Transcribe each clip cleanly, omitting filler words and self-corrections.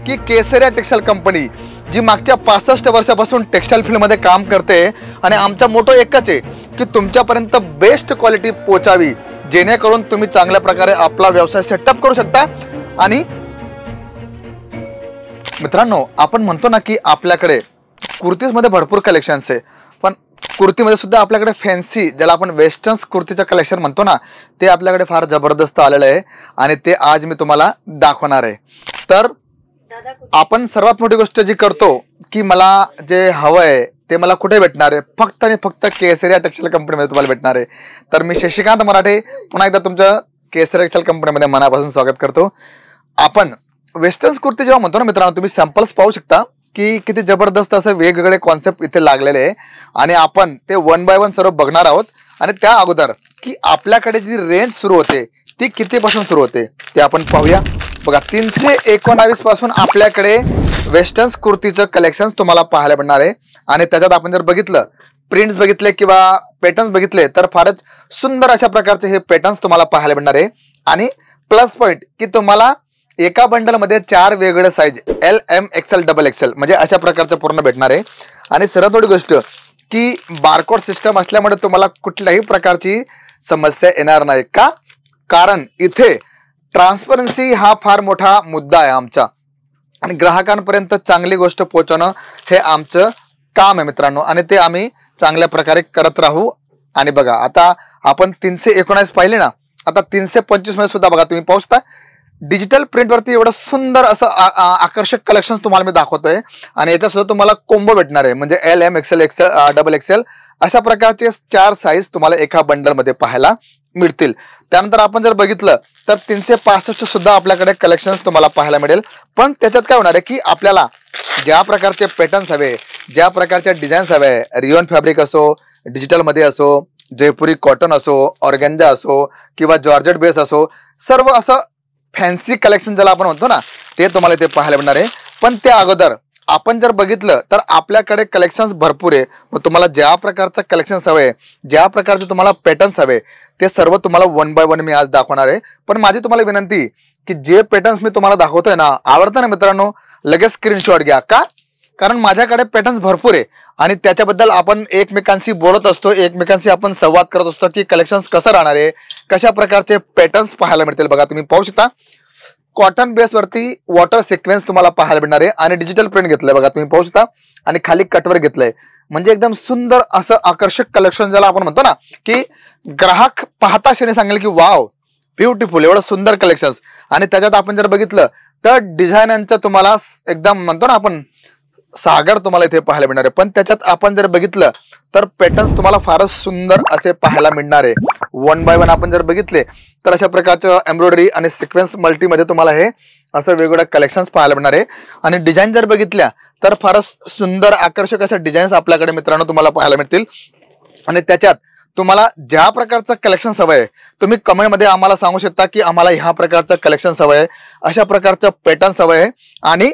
की केसरिया textile company जी मागच्या 65 वर्षापासून टेक्सटाईल फील्डमध्ये काम करते आणि आमचा मोटो एकच आहे की तुमच्यापर्यंत बेस्ट क्वालिटी पोहोचावी, जेणेकरून तुम्ही चांगल्या प्रकारे आपला व्यवसाय सेटअप करू शकता। आणि मित्रांनो, आपण म्हणतो ना की आपल्याकडे कुर्तीजमध्ये भरपूर कलेक्शन्स आहे, पण कुर्तीमध्ये सुद्धा आपल्याकडे फॅन्सी, ज्याला आपण वेस्टर्न कुर्तीचं कलेक्शन म्हणतो ना, ते आपल्याकडे फार जबरदस्त आलेलं आहे आणि ते आज मी तुम्हाला दाखवणार आहे। तर आपण सर्वात मोठी गोष्ट जी करतो की मला जे हवं आहे ते मला कुठे भेटणार आहे, फक्त आणि फक्त केसरिया टेक्सटाईल कंपनीमध्ये तुम्हाला भेटणार आहे। तर मी शशिकांत मराठे पुन्हा एकदा तुमच्या केसरिया टेक्सटाईल कंपनीमध्ये मनापासून स्वागत करतो। आपण वेस्टर्न कुर्ती जेव्हा म्हणतो ना मित्रांनो, तुम्ही सॅम्पल्स पाहू शकता की किती जबरदस्त असं वेगवेगळे कॉन्सेप्ट इथे लागलेले आहे आणि आपण ते वन बाय वन सर्व बघणार आहोत। आणि त्या अगोदर की आपल्याकडे जी रेंज सुरू होते ती कितीपासून सुरू होते ते आपण पाहूया। बघा, 319 पासून आपल्याकडे वेस्टर्न कुर्तीचं कलेक्शन तुम्हाला पाहायला मिळणार आहे आणि त्याच्यात आपण जर बघितलं, प्रिंट्स बघितले किंवा पॅटर्न्स बघितले तर फारच सुंदर अशा प्रकारचे हे पॅटर्न्स तुम्हाला पाहायला मिळणार आहे। आणि प्लस पॉइंट की तुम्हाला एका बंडल मध्ये 4 वेगवेगळे size L, M, XL, double XL म्हणजे अशा प्रकारचं पूर्ण भेटणार आहे। आणि सर्वात मोठी गोष्ट की बारकोड सिस्टम असल्यामुळे तुम्हाला कुठल्याही प्रकारची समस्या येणार नाही का, कारण इथे ट्रान्सपरन्सी हा फार मोठा मुद्दा आहे आमचा आणि ग्राहकांपर्यंत चांगली गोष्ट पोहोचवणं हे आमचं काम आहे मित्रांनो, आणि ते आम्ही चांगल्या प्रकारे करत राहू। आणि बघा, आता आपण 319 पाहिले ना, आता 325 मध्ये सुद्धा बघा तुम्ही पाहू शकता डिजिटल प्रिंट वरती एवढं सुंदर असं आकर्षक कलेक्शन तुम्हाला मी दाखवतोय आणि याच्यात सुद्धा तुम्हाला कोंबो भेटणार आहे, म्हणजे L, M, XL, double XL अशा प्रकारचे 4 साईज तुम्हाला एका बंडल मध्ये पाहायला मिळतील। त्यानंतर आपण जर बघितलं तर 365 सुद्धा आपल्याकडे कलेक्शन तुम्हाला पाहायला मिळेल। पण त्याच्यात काय होणार आहे की आपल्याला ज्या प्रकारचे पॅटर्न्स हवे, ज्या प्रकारच्या डिझाईन्स हवे, रिओन फॅब्रिक असो, डिजिटल मध्ये असो, जयपुरी कॉटन असो, ऑर्गेन्झा असो किंवा जॉर्जेट बेस असो, सर्व असं फॅन्सी कलेक्शन ज्याला आपण म्हणतो ना, ते तुम्हाला इथे पाहायला मिळणार आहे। पण त्या अगोदर आपण जर बघितलं तर आपल्याकडे कलेक्शन्स भरपूर आहे। मग तुम्हाला ज्या प्रकारचं कलेक्शन्स हवे, ज्या प्रकारचे तुम्हाला पॅटर्न्स हवे, ते सर्व तुम्हाला वन बाय वन मी आज दाखवणार आहे। पण माझी तुम्हाला विनंती की जे पॅटर्न्स मी तुम्हाला दाखवतोय ना, आवडतं ना मित्रांनो, लगेच स्क्रीनशॉट घ्या का, कारण माझ्याकडे पॅटर्न्स भरपूर आहे आणि त्याच्याबद्दल आपण एकमेकांशी बोलत असतो, एकमेकांशी आपण संवाद करत असतो की कलेक्शन्स कसं राहणार आहे, कशा प्रकारचे पॅटर्न्स पाहायला मिळतील। बघा, तुम्ही पाहू शकता कॉटन बेस वरती वॉटर सिक्वेन्स तुम्हाला पाहायला मिळणार आहे आणि डिजिटल प्रिंट घेतलंय, बघा तुम्ही पाहू शकता, आणि खाली कटवर घेतलंय, म्हणजे एकदम सुंदर असं आकर्षक कलेक्शन ज्याला आपण म्हणतो ना की ग्राहक पाहता क्षणी सांगेल की वाव, ब्युटिफुल, एवढं सुंदर कलेक्शन्स। आणि त्याच्यात आपण जर बघितलं तर डिझाईनांचं तुम्हाला एकदम म्हणतो ना आपण सागर तुम्हाला इथे पाहायला मिळणार आहे। पण त्याच्यात आपण जर बघितलं तर पॅटर्न्स तुम्हाला फारच सुंदर असे पाहायला मिळणार आहे। वन बाय वन आपण जर बघितले तर अशा प्रकारचं एम्ब्रॉयडरी आणि सिक्वेन्स मल्टीमध्ये तुम्हाला हे असं वेगवेगळ्या कलेक्शन्स पाहायला मिळणार आहे। आणि डिझाईन जर बघितल्या तर फारच सुंदर आकर्षक अशा डिझाईन्स आपल्याकडे मित्रांनो तुम्हाला पाहायला मिळतील। आणि त्याच्यात तुम्हाला ज्या प्रकारचं कलेक्शन हवं आहे, तुम्ही कमेंटमध्ये आम्हाला सांगू शकता की आम्हाला ह्या प्रकारचं कलेक्शन हवं आहे, अशा प्रकारचं पॅटर्न्स हवं आहे, आणि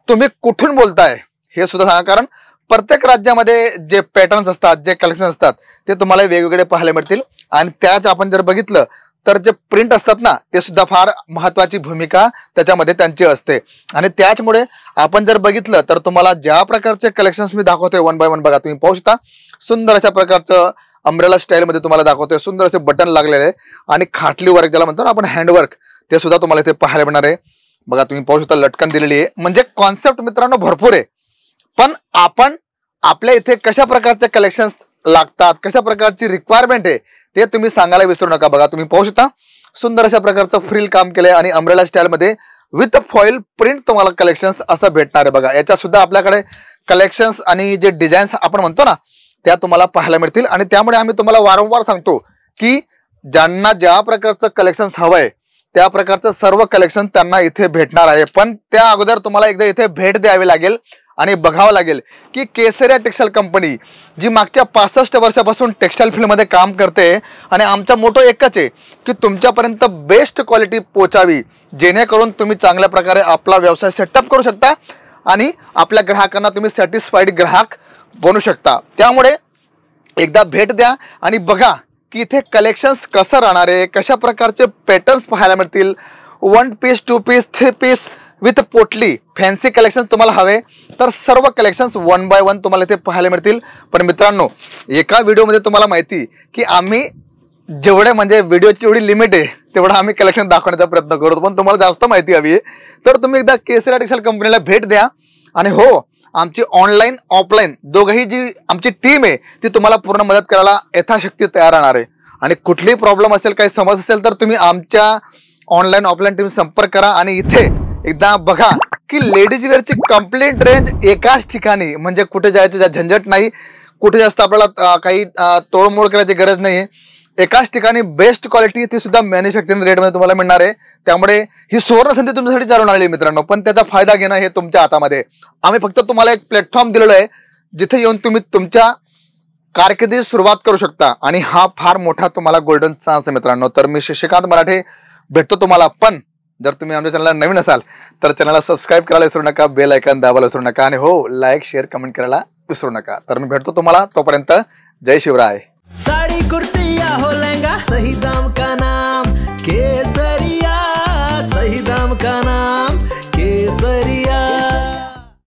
तुम्ही कुठून बोलताय हे सुद्धा सांगा, कारण प्रत्येक राज्यामध्ये जे पॅटर्न्स असतात, जे कलेक्शन असतात ते तुम्हाला वेगवेगळे पाहायला मिळतील। आणि त्याच आपण जर बघितलं तर जे प्रिंट असतात ना, ते सुद्धा फार महत्वाची भूमिका त्याच्यामध्ये त्यांची असते। आणि त्याचमुळे आपण जर बघितलं तर तुम्हाला ज्या प्रकारचे कलेक्शन्स मी दाखवतोय वन बाय वन, बघा तुम्ही पाहू शकता सुंदर अशा प्रकारचं अम्ब्रेला स्टाईल मध्ये तुम्हाला दाखवतोय, सुंदर असे बटन लागलेले आहे आणि खाटली वर्क ज्याला म्हणतो ना आपण हँडवर्क, ते सुद्धा तुम्हाला इथे पाहायला मिळणार आहे। बघा तुम्ही पाहू शकता लटकन दिलेली आहे, म्हणजे कॉन्सेप्ट मित्रांनो भरपूर आहे। पण आपण आपल्या इथे कशा प्रकारचे कलेक्शन्स लागतात, कशा प्रकारची रिक्वायरमेंट आहे ते तुम्ही सांगायला विसरू नका। बघा तुम्ही पाहू शकता सुंदर अशा प्रकारचं फ्रिल काम केलंय आणि अम्ब्रेला स्टाईल मध्ये विथ फॉइल प्रिंट तुम्हाला कलेक्शन्स असं भेटणार आहे। बघा, याच्यात सुद्धा आपल्याकडे कलेक्शन्स आणि जे डिझाईन्स आपण म्हणतो ना त्या तुम्हाला पाहायला मिळतील। आणि त्यामुळे आम्ही तुम्हाला वारंवार सांगतो की ज्यांना ज्या प्रकारचं कलेक्शन्स हवंय त्या प्रकारचं सर्व कलेक्शन त्यांना इथे भेटणार आहे। पण त्या अगोदर तुम्हाला एकदा इथे भेट द्यावी लागेल आणि बघावं लागेल की केसरिया टेक्सटाईल कंपनी जी मागच्या 65 वर्षापासून टेक्सटाईल फील्डमध्ये काम करते आणि आमचा मोटो एकच आहे की तुमच्यापर्यंत बेस्ट क्वालिटी पोहोचावी, जेणेकरून तुम्ही चांगल्या प्रकारे आपला व्यवसाय सेटअप करू शकता आणि आपल्या ग्राहकांना तुम्ही सॅटिस्फाईड ग्राहक बनू शकता। त्यामुळे एकदा भेट द्या आणि बघा की इथे कलेक्शन्स कसं राहणार आहे, कशा प्रकारचे पॅटर्न्स पाहायला मिळतील, 1 पीस 2 पीस 3 पीस विथ पोटली फॅन्सी कलेक्शन तुम्हाला हवे तर सर्व कलेक्शन्स 1 बाय 1 तुम्हाला इथे पाहायला मिळतील. पण मित्रांनो, एका व्हिडिओमध्ये तुम्हाला माहिती की आम्ही जेवढे म्हणजे व्हिडिओची एवढी लिमिट आहे तेवढं आम्ही कलेक्शन दाखवण्याचा प्रयत्न करतो. पण तुम्हाला जास्त माहिती हवी आहे तर तुम्ही एकदा केसरी टेक्सटाईल कंपनीला भेट द्या. आणि हो, आमची ऑनलाईन ऑफलाईन दोघंही जी आमची टीम आहे ती तुम्हाला पूर्ण मदत करायला यथाशक्ती तयार राहणार आहे. आणि कुठलीही प्रॉब्लेम असेल, काही समस्या असेल तर तुम्ही आमच्या ऑनलाईन ऑफलाईन टीम संपर्क करा. आणि इथे एकदा बघा की लेडीज वेअरची कंप्लीट रेंज एकाच ठिकाणी, म्हणजे कुठे जायचं झंझट नाही, कुठे जास्त आपल्याला काही तोडमोड करायची गरज नाही. एकाच ठिकाणी बेस्ट क्वालिटी ती सुद्धा मॅन्युफॅक्चरिंग रेटमध्ये तुम्हाला मिळणार आहे. त्यामुळे ही सुवर्ण संधी तुमच्यासाठी चालून आलेली मित्रांनो. पण त्याचा फायदा घेणं हे तुमच्या हातामध्ये. आम्ही फक्त तुम्हाला एक प्लॅटफॉर्म दिलेला आहे जिथे येऊन तुम्ही तुमच्या कारकिर्दीची सुरुवात करू शकता. आणि हा फार मोठा तुम्हाला गोल्डन चान्स आहे मित्रांनो. तर मी शशिकांत मराठे भेटतो तुम्हाला. पण जर तुम्ही आमच्या चॅनलला नवीन असाल तर चॅनलला सबस्क्राईब करायला विसरू नका, बेल आयकॉन दाबायला विसरू नका, आणि हो, लाईक शेअर कमेंट करायला विसरू नका. तर मी भेटतो तुम्हाला. तोपर्यंत जय शिवराय. साडी कुर्ती